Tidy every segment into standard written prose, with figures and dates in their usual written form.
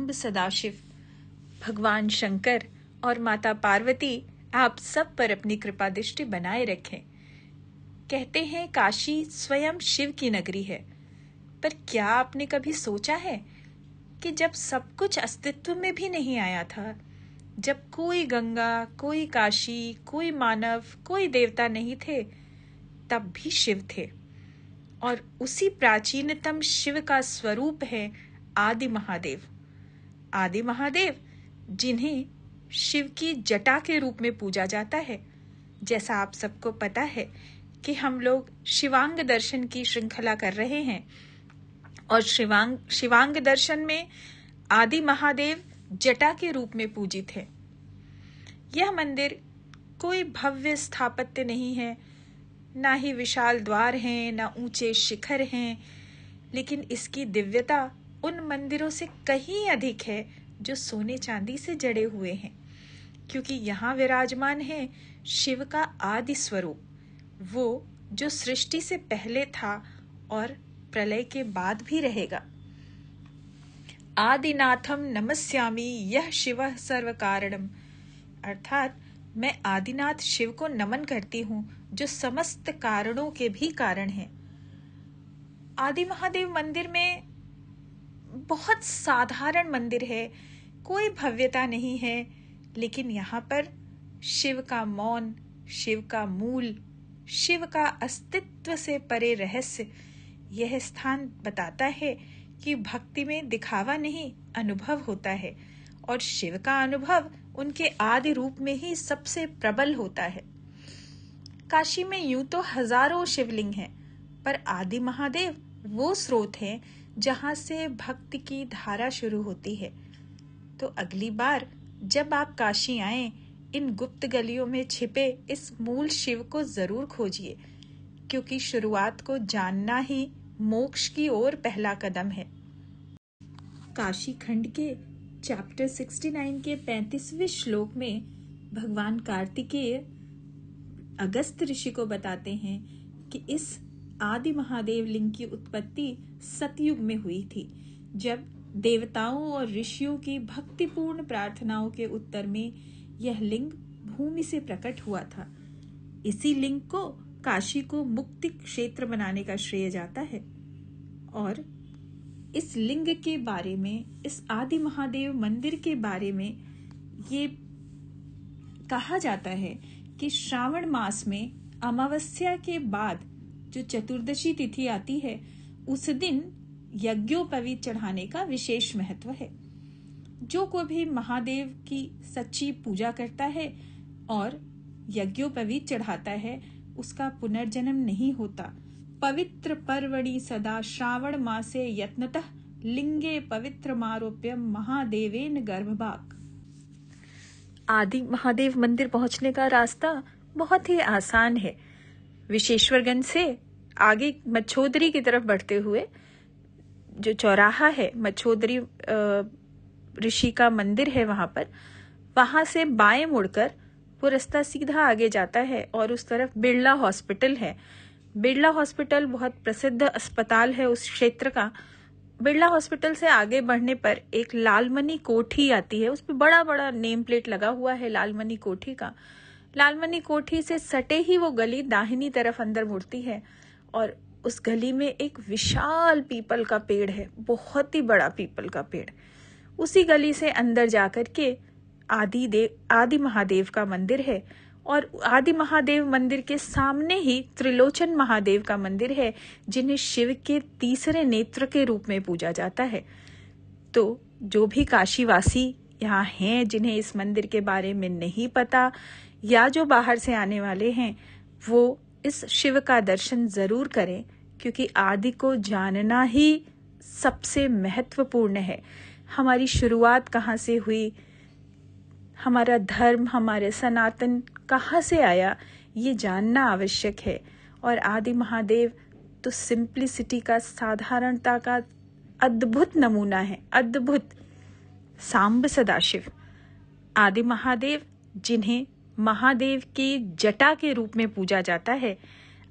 सांब सदाशिव, भगवान शंकर और माता पार्वती आप सब पर अपनी कृपा दृष्टि बनाए रखें। कहते हैं काशी स्वयं शिव की नगरी है, पर क्या आपने कभी सोचा है कि जब सब कुछ अस्तित्व में भी नहीं आया था, जब कोई गंगा, कोई काशी, कोई मानव, कोई देवता नहीं थे, तब भी शिव थे। और उसी प्राचीनतम शिव का स्वरूप है आदि महादेव। आदि महादेव जिन्हें शिव की जटा के रूप में पूजा जाता है। जैसा आप सबको पता है कि हम लोग शिवांग दर्शन की श्रृंखला कर रहे हैं और शिवांग दर्शन में आदि महादेव जटा के रूप में पूजित है। यह मंदिर कोई भव्य स्थापत्य नहीं है, ना ही विशाल द्वार हैं, ना ऊंचे शिखर हैं, लेकिन इसकी दिव्यता उन मंदिरों से कहीं अधिक है जो सोने चांदी से जड़े हुए हैं, क्योंकि यहाँ विराजमान है शिव का आदि स्वरूप, वो जो सृष्टि से पहले था और प्रलय के बाद भी रहेगा। आदिनाथम नमस्यामि यह शिवः सर्व कारणम, अर्थात मैं आदिनाथ शिव को नमन करती हूँ जो समस्त कारणों के भी कारण हैं। आदि महादेव मंदिर में बहुत साधारण मंदिर है, कोई भव्यता नहीं है, लेकिन यहाँ पर शिव का मौन, शिव का मूल, शिव का अस्तित्व से परे रहस्य, यह स्थान बताता है कि भक्ति में दिखावा नहीं, अनुभव होता है और शिव का अनुभव उनके आदि रूप में ही सबसे प्रबल होता है। काशी में यूं तो हजारों शिवलिंग हैं, पर आदि महादेव वो स्रोत हैं जहां से भक्ति की धारा शुरू होती है। तो अगली बार जब आप काशी आएं, इन गुप्त गलियों में छिपे इस मूल शिव को जरूर खोजिए, क्योंकि शुरुआत को जानना ही मोक्ष की ओर पहला कदम है। काशी खंड के चैप्टर 69 के 35वें श्लोक में भगवान कार्तिकेय अगस्त ऋषि को बताते हैं कि इस आदि महादेव लिंग की उत्पत्ति सतयुग में हुई थी, जब देवताओं और ऋषियों की भक्तिपूर्ण प्रार्थनाओं के उत्तर में यह लिंग भूमि से प्रकट हुआ था। इसी लिंग को काशी को मुक्ति क्षेत्र बनाने का श्रेय जाता है। और इस लिंग के बारे में, इस आदि महादेव मंदिर के बारे में ये कहा जाता है कि श्रावण मास में अमावस्या के बाद जो चतुर्दशी तिथि आती है, उस दिन यज्ञोपवीत चढ़ाने का विशेष महत्व है। जो कोई भी महादेव की सच्ची पूजा करता है और यज्ञोपवीत चढ़ाता है, उसका पुनर्जन्म नहीं होता। पवित्र पर्वणि सदा श्रावण मासे यत्नतः लिंगे पवित्र मारोप्य महादेवेन गर्भभाग। आदि महादेव मंदिर पहुंचने का रास्ता बहुत ही आसान है। विशेश्वरगंज से आगे मच्छोदरी की तरफ बढ़ते हुए जो चौराहा है, मच्छोदरी ऋषि का मंदिर है, वहां से बाएं मुड़कर वो रास्ता सीधा आगे जाता है और उस तरफ बिरला हॉस्पिटल है। बिरला हॉस्पिटल बहुत प्रसिद्ध अस्पताल है उस क्षेत्र का। बिरला हॉस्पिटल से आगे बढ़ने पर एक लालमणि कोठी आती है, उस पर बड़ा बड़ा नेम प्लेट लगा हुआ है लालमणि कोठी का। लालमणि कोठी से सटे ही वो गली दाहिनी तरफ अंदर मुड़ती है और उस गली में एक विशाल पीपल का पेड़ है, बहुत ही बड़ा पीपल का पेड़। उसी गली से अंदर जाकर के आदि महादेव का मंदिर है और आदि महादेव मंदिर के सामने ही त्रिलोचन महादेव का मंदिर है, जिन्हें शिव के तीसरे नेत्र के रूप में पूजा जाता है। तो जो भी काशीवासी यहाँ हैं, जिन्हें इस मंदिर के बारे में नहीं पता या जो बाहर से आने वाले हैं, वो इस शिव का दर्शन जरूर करें, क्योंकि आदि को जानना ही सबसे महत्वपूर्ण है। हमारी शुरुआत कहाँ से हुई, हमारा धर्म, हमारे सनातन कहाँ से आया, ये जानना आवश्यक है। और आदि महादेव तो सिंप्लिसिटी का, साधारणता का अद्भुत नमूना है, अद्भुत। सांब सदाशिव, आदि महादेव जिन्हें महादेव की जटा के रूप में पूजा जाता है,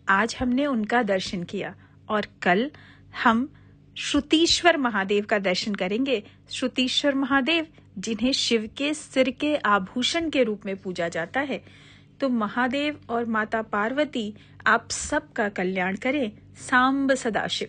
आज हमने उनका दर्शन किया और कल हम श्रुतीश्वर महादेव का दर्शन करेंगे। श्रुतीश्वर महादेव जिन्हें शिव के सिर के आभूषण के रूप में पूजा जाता है। तो महादेव और माता पार्वती आप सबका कल्याण करें। सांब सदाशिव।